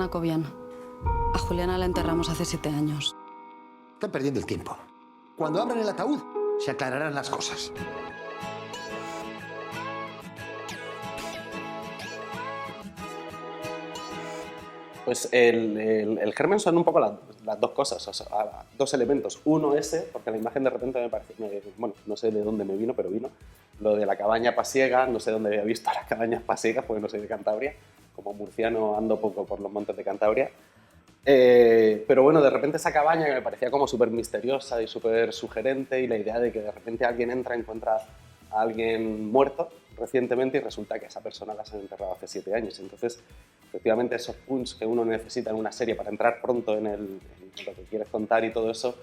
Juliana Cobian. A Juliana la enterramos hace 7 años. Están perdiendo el tiempo. Cuando abran el ataúd, se aclararán las cosas. Pues el germen son un poco las dos cosas, o sea, dos elementos. Uno ese, porque la imagen de repente me parece, bueno, no sé de dónde me vino, pero vino. Lo de la cabaña pasiega, no sé dónde había visto las cabañas pasiegas, porque no soy de Cantabria. Como murciano ando poco por los montes de Cantabria. Pero bueno, de repente esa cabaña que me parecía como súper misteriosa y súper sugerente, y la idea de que de repente alguien entra, encuentra a alguien muerto recientemente y resulta que esa persona la han enterrado hace 7 años. Entonces, efectivamente, esos punts que uno necesita en una serie para entrar pronto en lo que quieres contar y todo eso,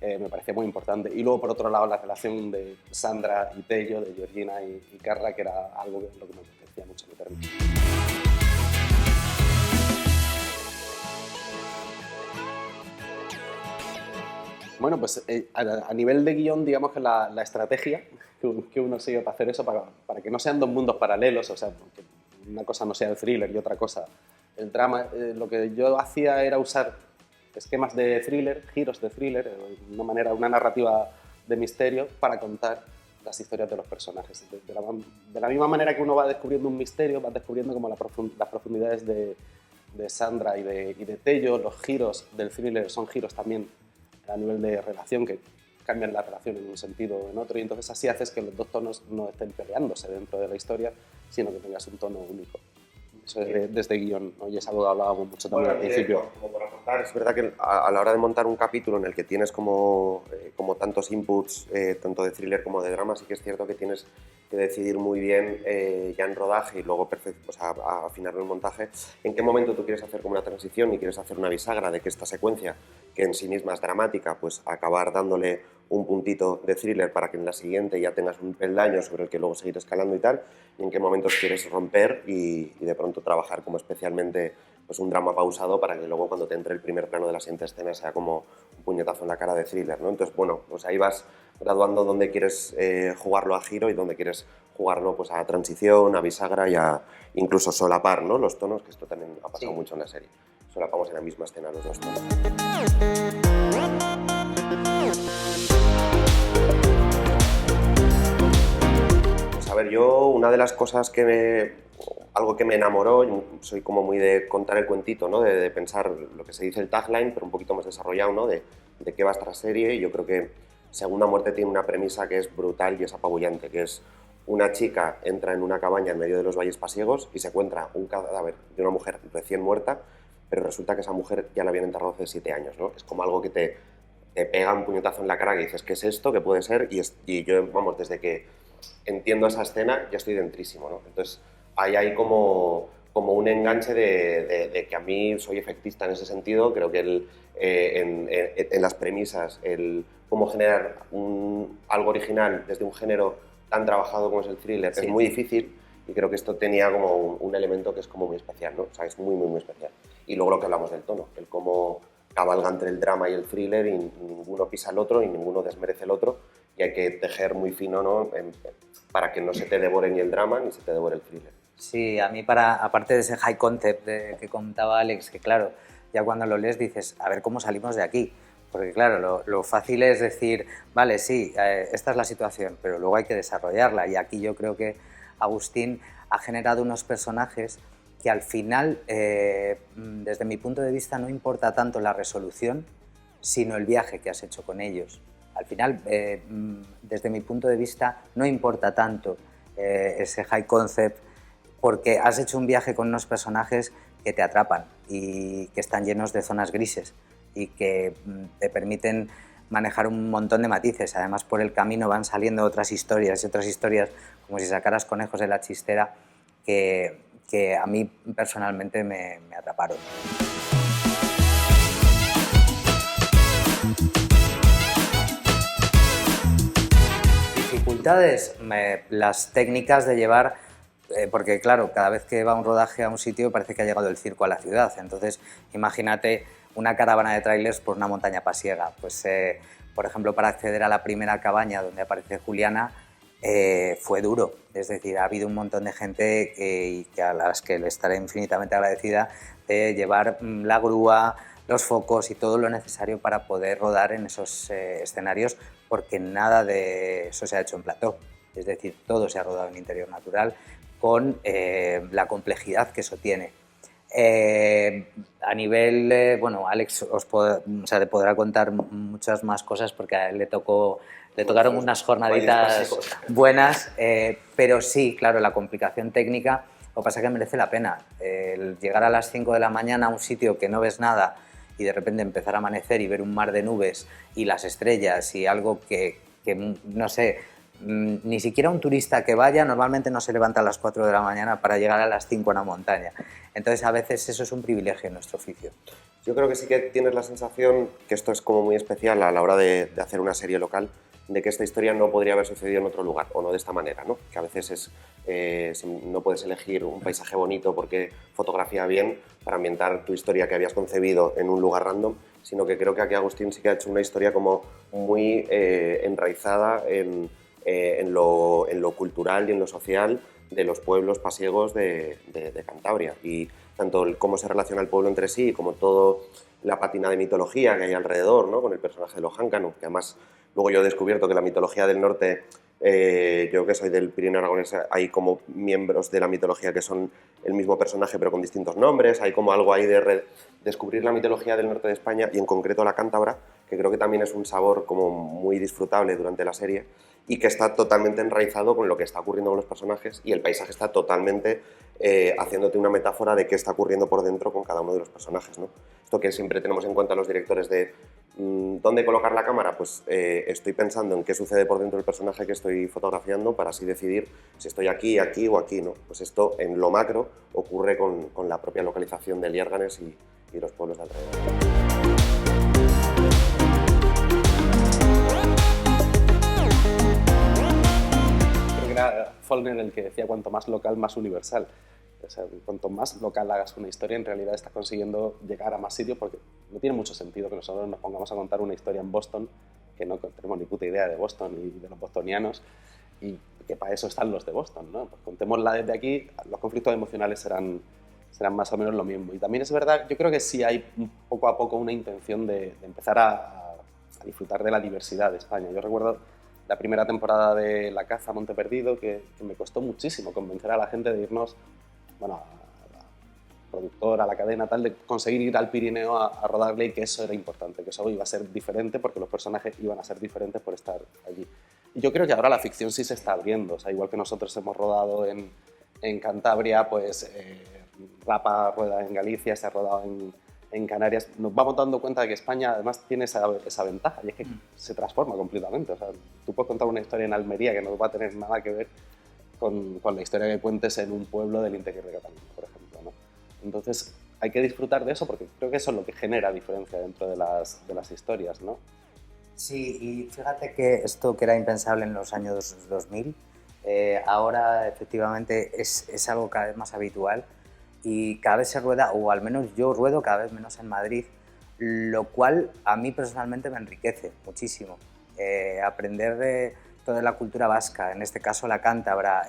me parecía muy importante. Y luego, por otro lado, la relación de Sandra y Tello, de Georgina y Carla, que era algo en lo que me apetecía mucho meterme. Bueno, pues a nivel de guión, digamos que la estrategia que uno sigue para hacer eso, para que no sean dos mundos paralelos, o sea, que una cosa no sea el thriller y otra cosa el drama, lo que yo hacía era usar esquemas de thriller, giros de thriller, una narrativa de misterio para contar las historias de los personajes. De la misma manera que uno va descubriendo un misterio, va descubriendo como las profundidades de Sandra y de Tello, los giros del thriller son giros también a nivel de relación, que cambian la relación en un sentido o en otro, y entonces así haces que los dos tonos no estén peleándose dentro de la historia, sino que tengas un tono único. Eso es desde guión, ¿no? Y es algo que hablábamos mucho también al principio. Como por aportar, es verdad que a la hora de montar un capítulo en el que tienes como tantos inputs, tanto de thriller como de drama, sí que es cierto que tienes que decidir muy bien ya en rodaje y luego a afinar el montaje, en qué momento tú quieres hacer como una transición y quieres hacer una bisagra de que esta secuencia, que en sí misma es dramática, pues acabar dándole un puntito de thriller para que en la siguiente ya tengas un peldaño sobre el que luego seguir escalando y tal, y en qué momentos quieres romper y de pronto trabajar como especialmente pues un drama pausado para que luego cuando te entre el primer plano de la siguiente escena sea como un puñetazo en la cara de thriller, ¿no? Entonces, bueno, pues ahí vas graduando dónde quieres jugarlo a giro y dónde quieres jugarlo pues a transición, a bisagra y a incluso solapar, ¿no? Los tonos, que esto también ha pasado mucho en la serie. Solapamos en la misma escena los dos tonos. Pues a ver, yo una de las cosas algo que me enamoró, soy como muy de contar el cuentito, ¿no? De pensar lo que se dice el tagline, pero un poquito más desarrollado, ¿no? De qué va esta serie, y yo creo que Segunda Muerte tiene una premisa que es brutal y es apabullante, que es una chica entra en una cabaña en medio de los valles pasiegos y se encuentra un cadáver de una mujer recién muerta, pero resulta que esa mujer ya la habían enterrado hace 7 años, ¿no? Es como algo que te pega un puñetazo en la cara, que dices, ¿qué es esto? ¿Qué puede ser? Y yo, vamos, desde que entiendo esa escena ya estoy dentrísimo, ¿no? Entonces, ahí hay como un enganche de que a mí soy efectista en ese sentido. Creo que en las premisas, cómo generar algo original desde un género tan trabajado como es el thriller, sí, es muy difícil, y creo que esto tenía como un elemento que es como muy especial, ¿no? O sea, es muy, muy, muy especial. Y luego lo que hablamos del tono, el cómo cabalga entre el drama y el thriller, y ninguno pisa al otro y ninguno desmerece el otro, y hay que tejer muy fino, ¿no? Para que no se te devore ni el drama ni se te devore el thriller. Sí, a mí aparte de ese high concept que contaba Alex, que claro, ya cuando lo lees dices, a ver cómo salimos de aquí. Porque claro, lo fácil es decir, vale, sí, esta es la situación, pero luego hay que desarrollarla. Y aquí yo creo que Agustín ha generado unos personajes que al final, desde mi punto de vista, no importa tanto la resolución, sino el viaje que has hecho con ellos. Al final, desde mi punto de vista, no importa tanto ese high concept, porque has hecho un viaje con unos personajes que te atrapan y que están llenos de zonas grises y que te permiten manejar un montón de matices. Además, por el camino van saliendo otras historias y otras historias, como si sacaras conejos de la chistera, que a mí personalmente me atraparon. Dificultades, las técnicas de llevar, porque claro, cada vez que va un rodaje a un sitio parece que ha llegado el circo a la ciudad. Entonces, imagínate una caravana de trailers por una montaña pasiega. Pues, por ejemplo, para acceder a la primera cabaña donde aparece Juliana, fue duro. Es decir, ha habido un montón de gente a las que le estaré infinitamente agradecida de llevar la grúa, los focos y todo lo necesario para poder rodar en esos escenarios, porque nada de eso se ha hecho en plató. Es decir, todo se ha rodado en interior natural con la complejidad que eso tiene. A nivel, bueno, Alex te podrá contar muchas más cosas porque a él le tocaron unas jornaditas buenas, pero sí, claro, la complicación técnica, lo que pasa es que merece la pena. El llegar a las 5 de la mañana a un sitio que no ves nada y de repente empezar a amanecer y ver un mar de nubes y las estrellas y algo que no sé, ni siquiera un turista que vaya normalmente no se levanta a las 4 de la mañana para llegar a las 5 a una montaña. Entonces a veces eso es un privilegio en nuestro oficio. Yo creo que sí que tienes la sensación que esto es como muy especial a la hora de hacer una serie local, de que esta historia no podría haber sucedido en otro lugar, o no de esta manera, ¿no? Que a veces no puedes elegir un paisaje bonito porque fotografía bien para ambientar tu historia que habías concebido en un lugar random, sino que creo que aquí Agustín sí que ha hecho una historia como muy enraizada en lo cultural y en lo social de los pueblos pasiegos de Cantabria. Y tanto cómo se relaciona el pueblo entre sí, como toda la pátina de mitología que hay alrededor, ¿no? Con el personaje de Lojáncano, que además luego yo he descubierto que la mitología del norte, yo que soy del Pirineo aragonés, hay como miembros de la mitología que son el mismo personaje pero con distintos nombres, hay como algo ahí de descubrir la mitología del norte de España y en concreto la cántabra, que creo que también es un sabor como muy disfrutable durante la serie y que está totalmente enraizado con lo que está ocurriendo con los personajes y el paisaje está totalmente haciéndote una metáfora de qué está ocurriendo por dentro con cada uno de los personajes, ¿no? Esto que siempre tenemos en cuenta los directores de ¿dónde colocar la cámara? Pues estoy pensando en qué sucede por dentro del personaje que estoy fotografiando para así decidir si estoy aquí, aquí o aquí, ¿no? Pues esto en lo macro ocurre con la propia localización de Liérganes y los pueblos de alrededor. Era Faulkner el que decía cuanto más local, más universal. O sea, cuanto más local hagas una historia, en realidad estás consiguiendo llegar a más sitios, porque no tiene mucho sentido que nosotros nos pongamos a contar una historia en Boston, que no tenemos ni puta idea de Boston y de los bostonianos, y que para eso están los de Boston, ¿no? Pues contémosla desde aquí, los conflictos emocionales serán más o menos lo mismo. Y también es verdad, yo creo que sí hay poco a poco una intención de empezar a disfrutar de la diversidad de España. Yo recuerdo la primera temporada de La Caza Monte Perdido, que me costó muchísimo convencer a la gente de irnos, bueno, a la productora, a la cadena, tal, de conseguir ir al Pirineo a rodarle y que eso era importante, que eso iba a ser diferente porque los personajes iban a ser diferentes por estar allí. Y yo creo que ahora la ficción sí se está abriendo, o sea, igual que nosotros hemos rodado en Cantabria, pues Rapa rueda en Galicia, se ha rodado en Canarias, nos vamos dando cuenta de que España además tiene esa ventaja y es que se transforma completamente. O sea, tú puedes contar una historia en Almería que no va a tener nada que ver con la historia que cuentes en un pueblo del interior de Cataluña, por ejemplo, ¿no? Entonces hay que disfrutar de eso porque creo que eso es lo que genera diferencia dentro de las historias, ¿no? Sí, y fíjate que esto que era impensable en los años 2000, ahora efectivamente es algo cada vez más habitual. Y cada vez se rueda, o al menos yo ruedo cada vez menos en Madrid, lo cual a mí personalmente me enriquece muchísimo. Aprender de toda la cultura vasca, en este caso la cántabra,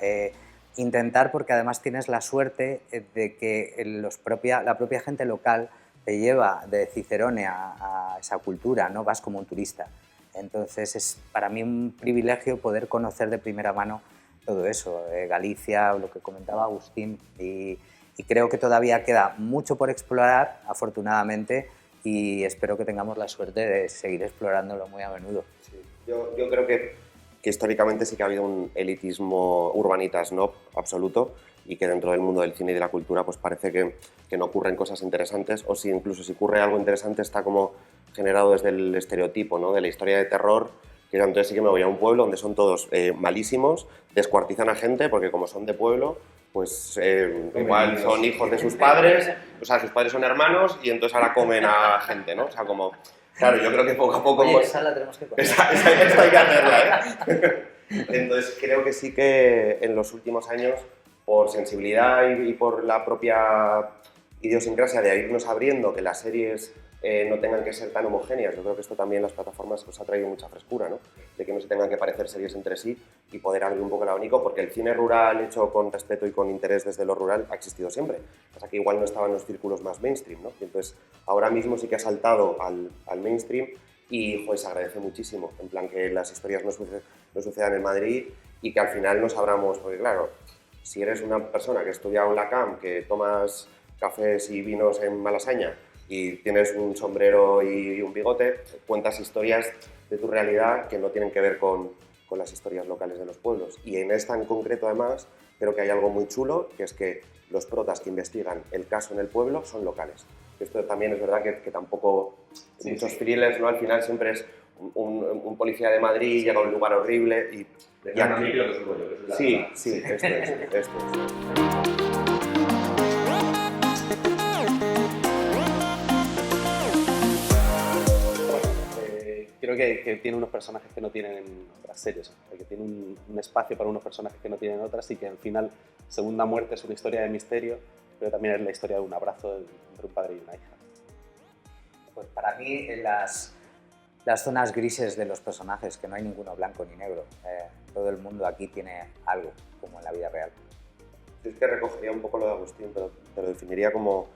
intentar, porque además tienes la suerte de que la propia gente local te lleva de Cicerone a esa cultura, ¿no? Vas como un turista. Entonces es para mí un privilegio poder conocer de primera mano todo eso, Galicia, lo que comentaba Agustín, y creo que todavía queda mucho por explorar, afortunadamente, y espero que tengamos la suerte de seguir explorándolo muy a menudo. Sí. Yo creo que históricamente sí que ha habido un elitismo urbanita snob absoluto y que dentro del mundo del cine y de la cultura pues parece que no ocurren cosas interesantes, o si incluso si ocurre algo interesante está como generado desde el estereotipo, ¿no? De la historia de terror, que entonces sí que me voy a un pueblo donde son todos malísimos, descuartizan a gente porque como son de pueblo, pues igual son hijos de sus padres, o sea, sus padres son hermanos y entonces ahora comen a gente, ¿no? O sea, como, claro, yo creo que poco a poco... Oye, esa la tenemos que comer. Esta hay que hacerla, ¿eh? Entonces creo que sí que en los últimos años, por sensibilidad y por la propia idiosincrasia de irnos abriendo, que las series no tengan que ser tan homogéneas. Yo creo que esto también las plataformas os ha traído mucha frescura, ¿no? De que no se tengan que parecer series entre sí y poder abrir un poco el abanico, porque el cine rural hecho con respeto y con interés desde lo rural ha existido siempre. O sea que igual no estaba en los círculos más mainstream, ¿no? Y entonces ahora mismo sí que ha saltado al mainstream y joder, se agradece muchísimo, en plan que las historias no sucedan en Madrid y que al final nos abramos, porque claro, si eres una persona que estudia en la CAM, que tomas cafés y vinos en Malasaña y tienes un sombrero y un bigote, cuentas historias de tu realidad que no tienen que ver con las historias locales de los pueblos. Y en esta en concreto, además, creo que hay algo muy chulo, que es que los protas que investigan el caso en el pueblo son locales. Esto también es verdad que tampoco... Sí, muchos thrillers, ¿no? Al final siempre es un policía de Madrid, llega a un lugar horrible y... Sí, sí, esto es. Creo que tiene unos personajes que no tienen otras series, que tiene un espacio para unos personajes que no tienen otras y que al final Segunda Muerte es una historia de misterio, pero también es la historia de un abrazo entre un padre y una hija. Pues para mí las zonas grises de los personajes, que no hay ninguno blanco ni negro, todo el mundo aquí tiene algo, como en la vida real. Yo es que recogería un poco lo de Agustín, pero te lo definiría como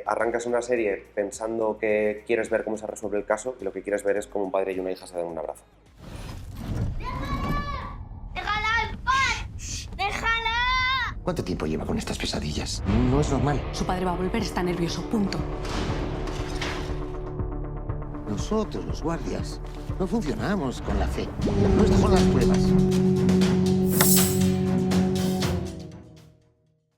arrancas una serie pensando que quieres ver cómo se resuelve el caso y lo que quieres ver es cómo un padre y una hija se dan un abrazo. ¡Déjala en paz! ¡Déjala! ¿Cuánto tiempo lleva con estas pesadillas? No es normal. Su padre va a volver, está nervioso, punto. Nosotros, los guardias, no funcionamos con la fe. No, estas son las pruebas.